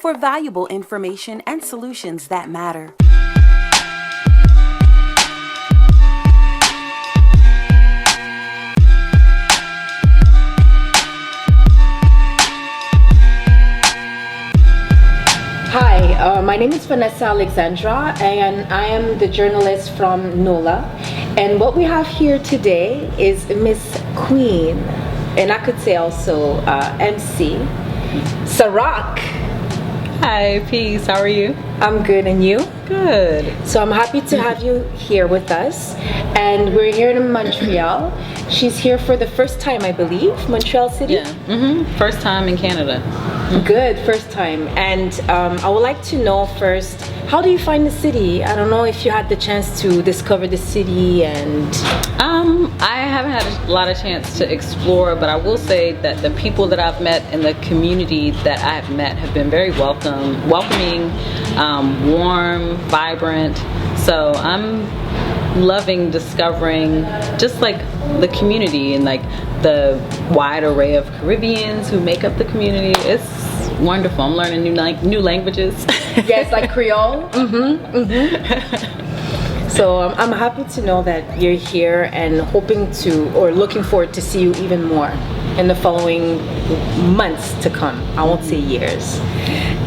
for valuable information and solutions that matter. Hi, my name is Vanessa Alexandra and I am the journalist from Nuwla. And what we have here today is Miss Queen, and I could say also MC, Sa-Roc. Hi, peace. How are you? I'm good, and you? Good. So I'm happy to have you here with us. And we're here in Montreal. She's here for the first time, I believe, Montreal City? Yeah, first time in Canada. Good, first time. And I would like to know first, how do you find the city? I don't know if you had the chance to discover the city and... I haven't had a lot of chance to explore, but I will say that the people that I've met and the community that I have met have been very welcoming, warm, vibrant. So I'm loving discovering just like the community and like the wide array of Caribbeans who make up the community. It's wonderful. I'm learning new languages. Yes, like Creole. So I'm happy to know that you're here and hoping to, or looking forward to see you even more in the following months to come. I won't say years.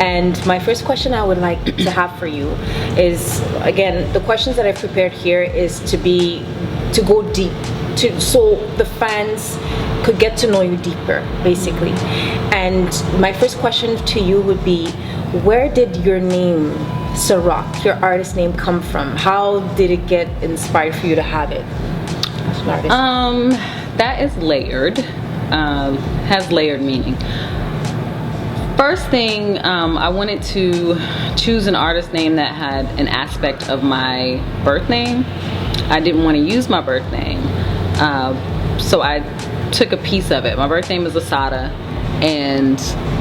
And my first question I would like to have for you is, again, the questions that I've prepared here is to go deep, so the fans could get to know you deeper, basically. And my first question to you would be, where did your name, Sa-Roc, your artist name, come from? How did it get inspired for you to have it? That is layered, has layered meaning. First thing, I wanted to choose an artist name that had an aspect of my birth name. I didn't want to use my birth name, so I took a piece of it. My birth name is Asada, and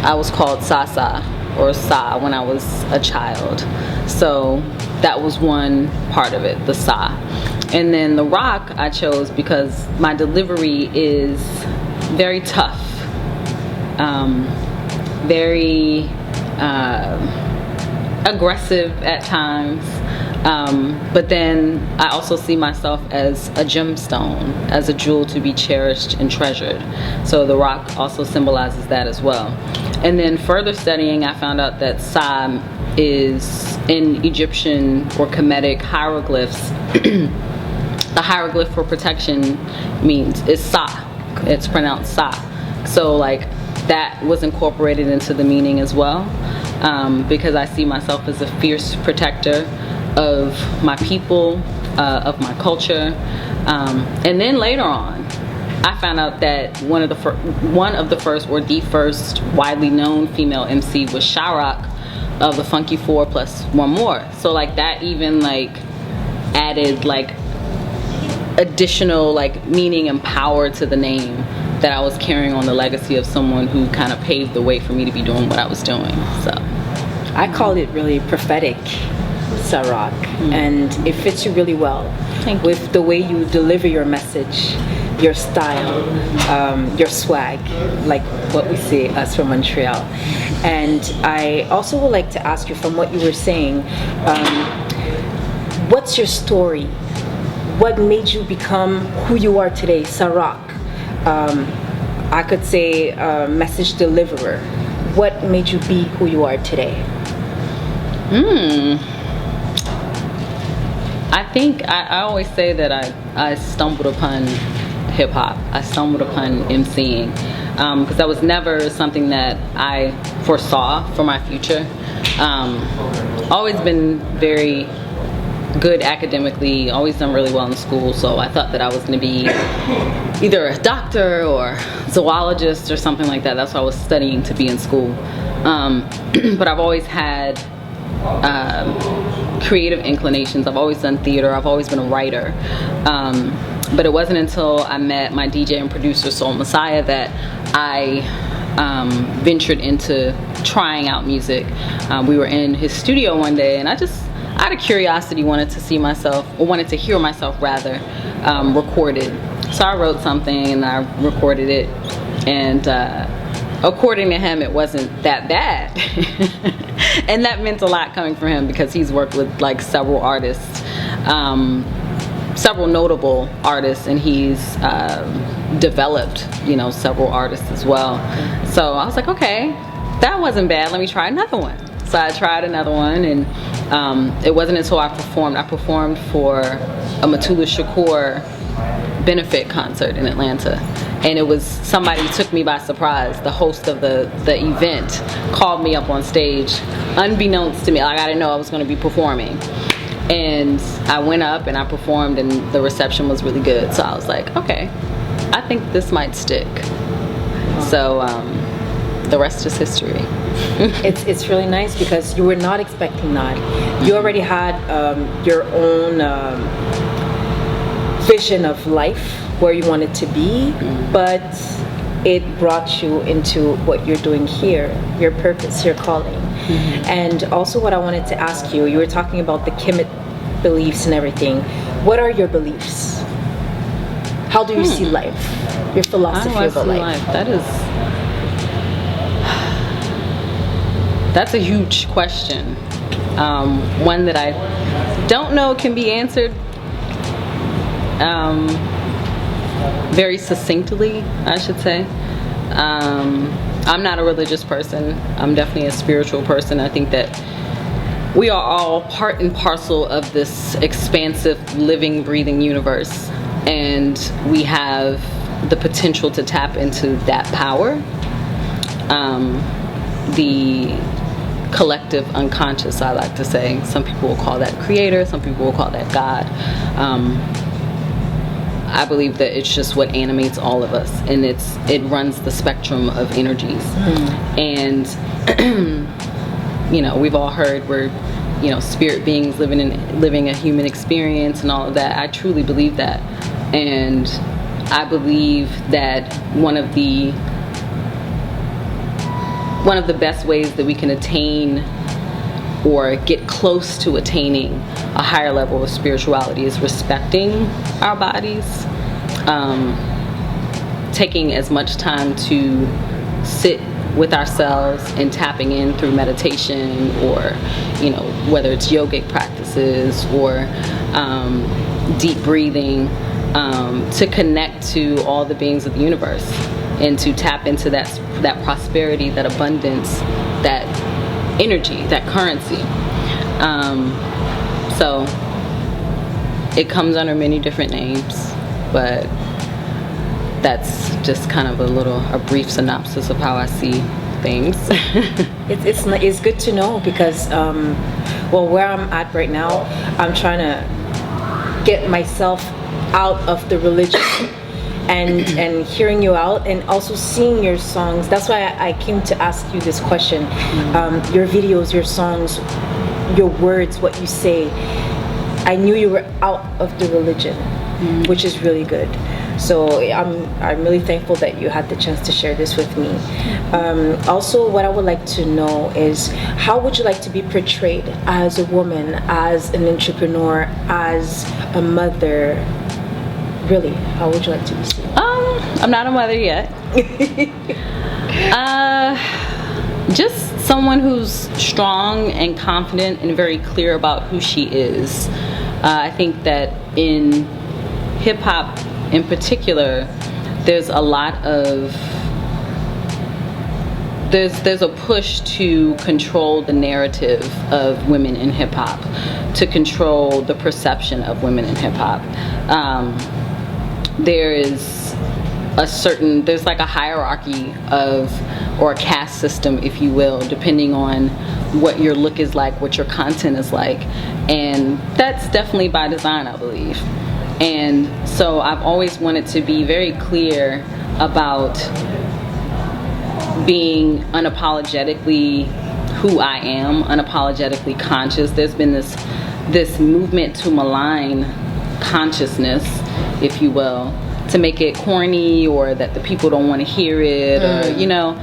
I was called Sasa or Sa when I was a child. So that was one part of it, the Sa. And then the Roc I chose because my delivery is very tough, very aggressive at times, but then I also see myself as a gemstone, as a jewel to be cherished and treasured. So the Roc also symbolizes that as well. And then further studying, I found out that Sa is in Egyptian or Kemetic hieroglyphs. The hieroglyph for protection is Sa. It's pronounced Sa. So like that was incorporated into the meaning as well, because I see myself as a fierce protector of my people, of my culture. And then later on, I found out that one of the first or the first widely known female MC was Sa-Roc of the Funky 4 plus one more. So like that even like added like additional like meaning and power to the name, that I was carrying on the legacy of someone who kind of paved the way for me to be doing what I was doing. So I call it really prophetic, Sa-Roc, and it fits you really well. Thank you. With the way you deliver your message, your style, your swag, like what we say us from Montreal. And I also would like to ask you, from what you were saying, what's your story? What made you become who you are today, Sa-Roc? I could say message deliverer. What made you be who you are today? I think I always say that I stumbled upon hip hop. I stumbled upon MCing because that was never something that I foresaw for my future. Always been very good academically, always done really well in school, so I thought that I was going to be either a doctor or zoologist or something like that. That's what I was studying to be in school. But I've always had creative inclinations. I've always done theater. I've always been a writer. But it wasn't until I met my DJ and producer Soul Messiah that I ventured into trying out music. We were in his studio one day, and out of curiosity wanted to hear myself rather recorded. So I wrote something and I recorded it, and according to him, it wasn't that bad. And that meant a lot coming from him, because he's worked with like several artists, several notable artists, and he's developed, you know, several artists as well. So I was like, okay, that wasn't bad, let me try another one. So I tried another one, and it wasn't until I performed for a Mutulu Shakur benefit concert in Atlanta, and it was somebody who took me by surprise. The host of the event called me up on stage unbeknownst to me, like I didn't know I was going to be performing, and I went up and I performed, and the reception was really good. So I was like, okay, I think this might stick. So the rest is history. It's really nice, because you were not expecting that. You already had your own vision of life, where you wanted to be, but it brought you into what you're doing here, your purpose, your calling. And also what I wanted to ask you, you were talking about the Kemet beliefs and everything. What are your beliefs? How do you see life? Your philosophy about life? That's a huge question. One that I don't know can be answered very succinctly, I should say. I'm not a religious person. I'm definitely a spiritual person. I think that we are all part and parcel of this expansive, living, breathing universe, and we have the potential to tap into that power. The collective unconscious, I like to say. Some people will call that creator, some people will call that God. I believe that it's just what animates all of us, and it runs the spectrum of energies. And you know, we've all heard we're, you know, spirit beings living a human experience and all of that. I truly believe that, and I believe that one of the best ways that we can attain or get close to attaining a higher level of spirituality is respecting our bodies, taking as much time to sit with ourselves and tapping in through meditation, or, you know, whether it's yogic practices or deep breathing, to connect to all the beings of the universe and to tap into that prosperity, that abundance, that energy, that currency. So it comes under many different names, but that's just kind of a brief synopsis of how I see things. It's good to know, because well, where I'm at right now, I'm trying to get myself out of the religion. And hearing you out, and also seeing your songs. That's why I came to ask you this question. Your videos, your songs, your words, what you say. I knew you were out of the religion, which is really good. So I'm really thankful that you had the chance to share this with me. Also, what I would like to know is, how would you like to be portrayed as a woman, as an entrepreneur, as a mother? Really, how would you like to be seen? I'm not a mother yet. Just someone who's strong and confident and very clear about who she is. I think that in hip hop in particular, there's a lot of there's a push to control the narrative of women in hip hop, to control the perception of women in hip hop. There's like a hierarchy or a caste system, if you will, depending on what your look is like, what your content is like, and that's definitely by design, I believe. And so I've always wanted to be very clear about being unapologetically who I am, unapologetically conscious. There's been this movement to malign consciousness, if you will, to make it corny, or that the people don't want to hear it, or, you know.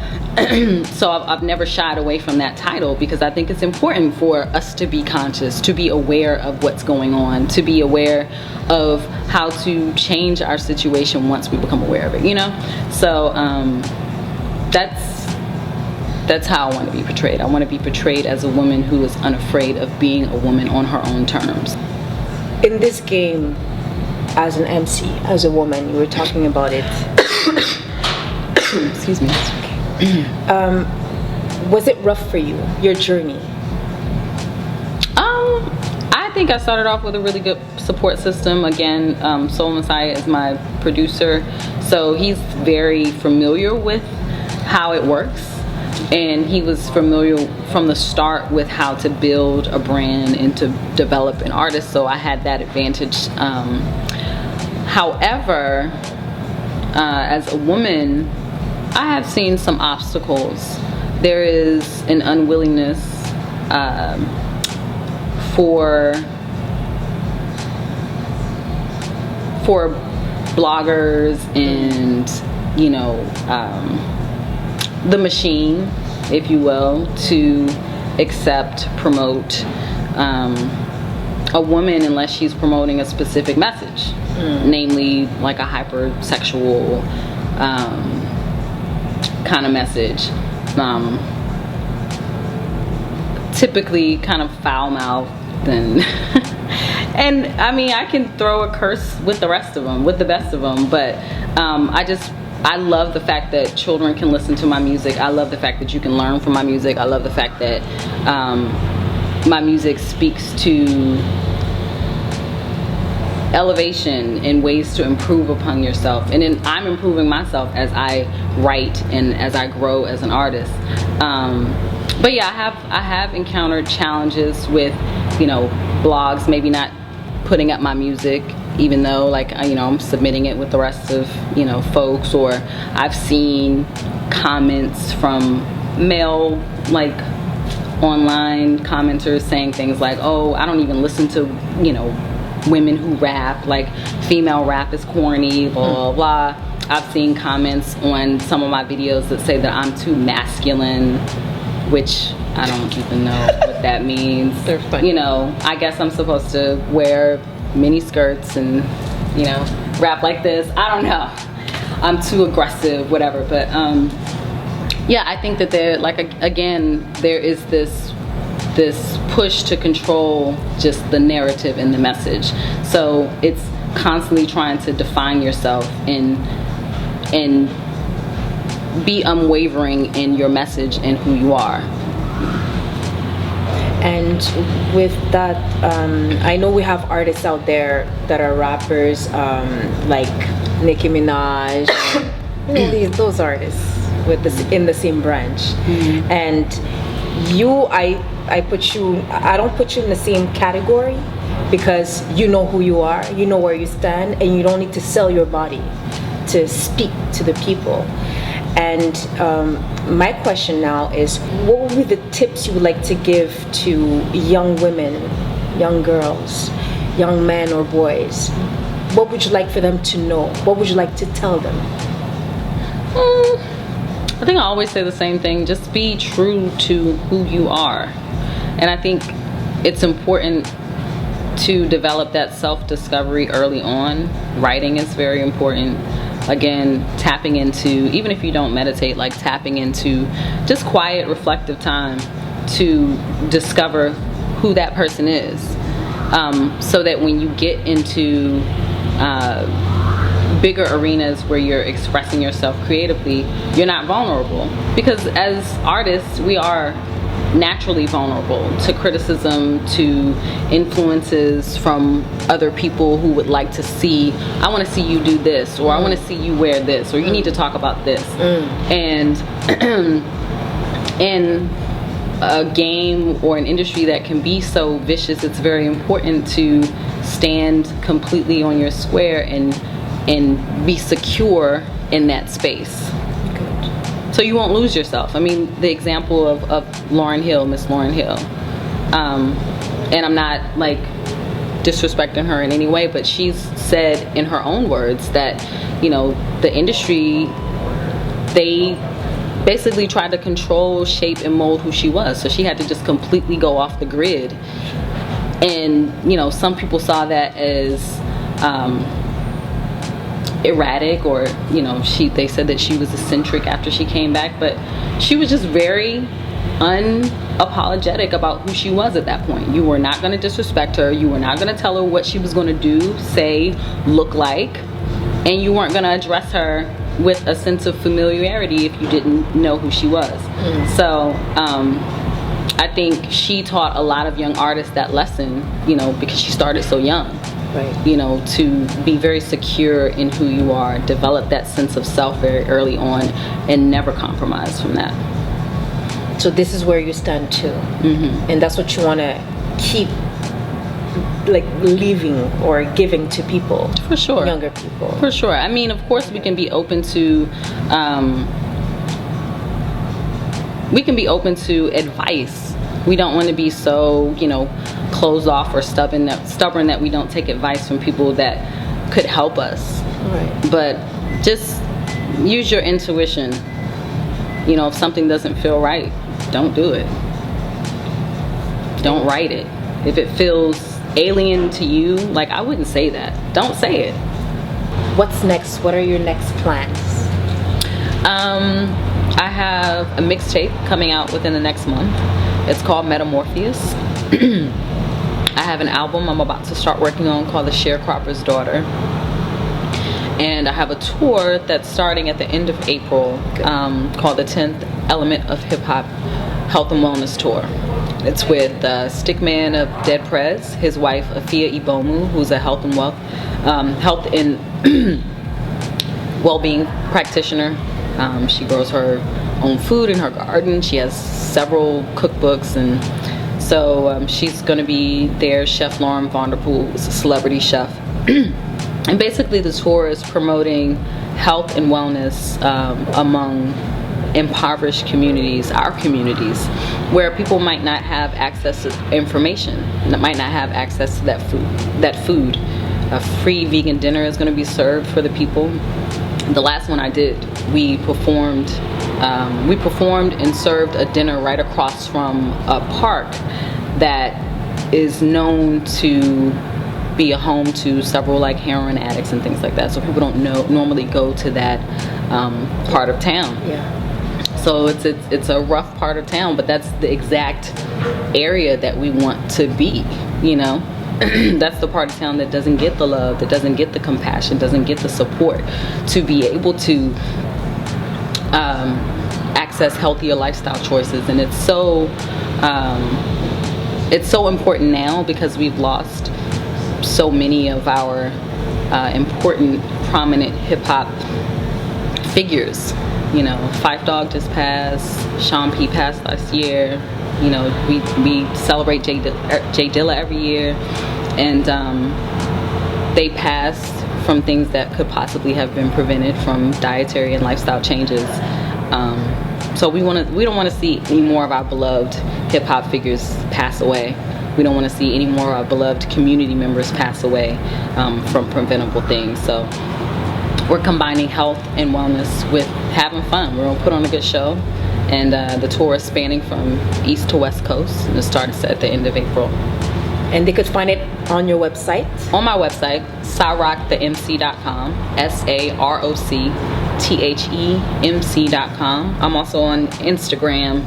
So I've never shied away from that title, because I think it's important for us to be conscious, to be aware of what's going on, to be aware of how to change our situation once we become aware of it, you know. So that's That's how I want to be portrayed. I want to be portrayed as a woman who is unafraid of being a woman on her own terms. In this game, as an MC, as a woman, you were talking about it. Excuse me. Was it rough for you, your journey? I think I started off with a really good support system. Again, Soul Messiah is my producer, so he's very familiar with how it works. And he was familiar from the start with how to build a brand and to develop an artist, so I had that advantage. However, as a woman, I have seen some obstacles. There is an unwillingness for bloggers and, you know, the machine, if you will, to accept, promote a woman unless she's promoting a specific message, namely like a hypersexual kind of message, typically kind of foul-mouthed and and I mean, I can throw a curse with the rest of them, with the best of them, but I love the fact that children can listen to my music. I love the fact that you can learn from my music. I love the fact that my music speaks to elevation and ways to improve upon yourself. And then I'm improving myself as I write and as I grow as an artist. But yeah, I have encountered challenges with, you know, blogs maybe not putting up my music, even though, like, you know, I'm submitting it with the rest of, you know, folks. Or I've seen comments from male, like, online commenters saying things like, oh, I don't even listen to, you know, women who rap, like female rap is corny, blah, blah, blah. I've seen comments on some of my videos that say that I'm too masculine, which I don't even know what that means. They're funny. You know, I guess I'm supposed to wear mini skirts and, you know, rap like this. I don't know. I'm too aggressive, whatever. But yeah, I think that there, like, again, there is this push to control just the narrative and the message. So it's constantly trying to define yourself and be unwavering in your message and who you are. And with that, I know we have artists out there that are rappers, like Nicki Minaj, you know, those artists with this in the same branch. And you, I don't put you in the same category, because you know who you are, you know where you stand, and you don't need to sell your body to speak to the people. And my question now is, what would be the tips you would like to give to young women, young girls, young men or boys? What would you like for them to know? What would you like to tell them? I think I always say the same thing. Just be true to who you are. And I think it's important to develop that self-discovery early on. Writing is very important. Again, tapping into, even if you don't meditate, like tapping into just quiet, reflective time to discover who that person is. So that when you get into bigger arenas where you're expressing yourself creatively, you're not vulnerable. Because as artists, we are naturally vulnerable to criticism, to influences from other people who would like to see, I want to see you do this, or I want to see you wear this, or you need to talk about this. And in a game or an industry that can be so vicious, it's very important to stand completely on your square and be secure in that space. So you won't lose yourself. I mean, the example of Lauryn Hill, Miss Lauryn Hill, and I'm not like disrespecting her in any way, but she's said in her own words that, you know, the industry, they basically tried to control, shape, and mold who she was. So she had to just completely go off the grid. And, you know, some people saw that as erratic, or they said that she was eccentric after she came back, but she was just very unapologetic about who she was at that point. You were not going to disrespect her. You were not going to tell her what she was going to do, say, look like, and you weren't going to address her with a sense of familiarity if you didn't know who she was. So I think she taught a lot of young artists that lesson, because she started so young. Right. To be very secure in who you are, develop that sense of self very early on, and never compromise from that. So this is where you stand too. And that's what you want to keep leaving or giving to people. For sure. Younger people. For sure. I mean, of course we can be open to advice. We don't want to be so, closed off or stubborn that we don't take advice from people that could help us. Right. But just use your intuition. If something doesn't feel right, don't do it. Don't write it. If it feels alien to you, I wouldn't say that. Don't say it. What's next? What are your next plans? I have a mixtape coming out within the next month. It's called Metamorphosis. I have an album I'm about to start working on called The Sharecropper's Daughter. And I have a tour that's starting at the end of April called the 10th Element of Hip Hop Health and Wellness Tour. It's with Stickman of Dead Prez, his wife Afia Ibomu, who's a health and well-being practitioner. She grows her own food in her garden. She has several cookbooks, and so she's going to be there. Chef Lauren Vanderpool is a celebrity chef. And basically the tour is promoting health and wellness among impoverished communities, our communities, where people might not have access to information, that might not have access to that food. A free vegan dinner is going to be served for the people. The last one I did, we performed and served a dinner right across from a park that is known to be a home to several heroin addicts and things like that. So people don't normally go to that part of town. Yeah. So it's a rough part of town, but that's the exact area that we want to be. That's the part of town that doesn't get the love, that doesn't get the compassion, doesn't get the support to be able to access healthier lifestyle choices. And it's so important now because we've lost so many of our important, prominent hip-hop figures. Phife Dawg just passed, Sean P passed last year. We celebrate Jay Dilla every year, and they passed from things that could possibly have been prevented from dietary and lifestyle changes. So we don't want to see any more of our beloved hip-hop figures pass away. We don't want to see any more of our beloved community members pass away from preventable things. So we're combining health and wellness with having fun. We're going to put on a good show. And the tour is spanning from east to west coast. And it starts at the end of April. And they could find it on your website? On my website, sarocthemc.com. SAROCTHEMC.com. I'm also on Instagram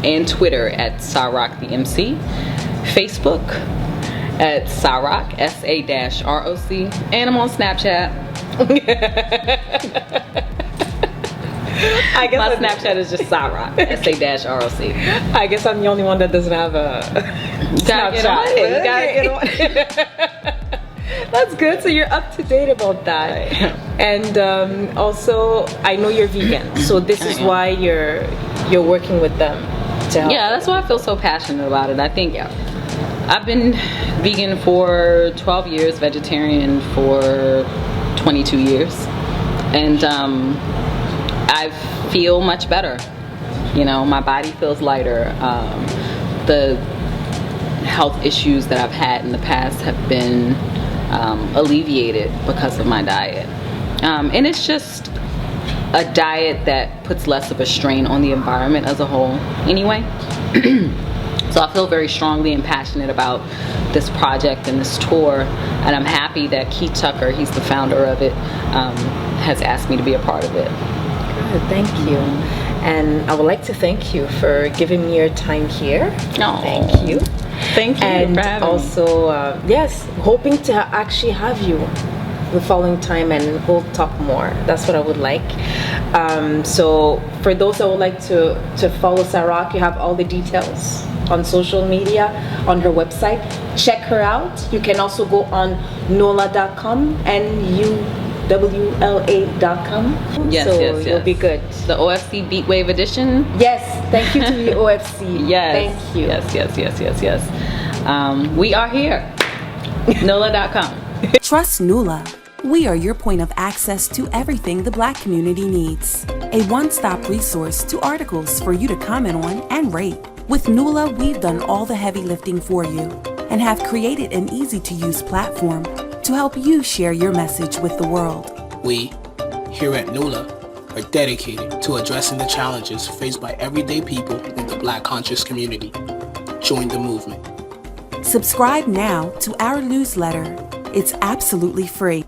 and Twitter at Sa-Roc, Facebook at Sa-Roc, SA-ROC, and I'm on Snapchat. I guess my Snapchat is just Sa-Roc, SA-ROC. I guess I'm the only one that doesn't have a Snapchat. You gotta get on it. That's good. So you're up to date about that. Right. And also, I know you're vegan, so this is why you're working with them to help. Yeah, that's why I feel so passionate about it. I think I've been vegan for 12 years, vegetarian for 22 years, and I feel much better. My body feels lighter. The health issues that I've had in the past have been alleviated because of my diet. And it's just a diet that puts less of a strain on the environment as a whole anyway. So I feel very strongly and passionate about this project and this tour, and I'm happy that Keith Tucker, he's the founder of it, has asked me to be a part of it. Good, thank you. And I would like to thank you for giving me your time here. No. Thank you. Thank you And for having also, yes, hoping to actually have you the following time and we'll talk more. That's what I would like. So for those that would like to follow Sa-Roc, you have all the details on social media, on her website. Check her out. You can also go on Nuwla.com and UWLA.com. Yes, so yes, yes. you'll be good. The OFC Beatwave edition. Yes, thank you to the OFC. Yes. Thank you. Yes. We are here. Nuwla.com. Trust Nuwla. We are your point of access to everything the Black community needs. A one-stop resource to articles for you to comment on and rate. With Nuwla, we've done all the heavy lifting for you and have created an easy-to-use platform to help you share your message with the world. We, here at Nuwla, are dedicated to addressing the challenges faced by everyday people in the Black conscious community. Join the movement. Subscribe now to our newsletter. It's absolutely free.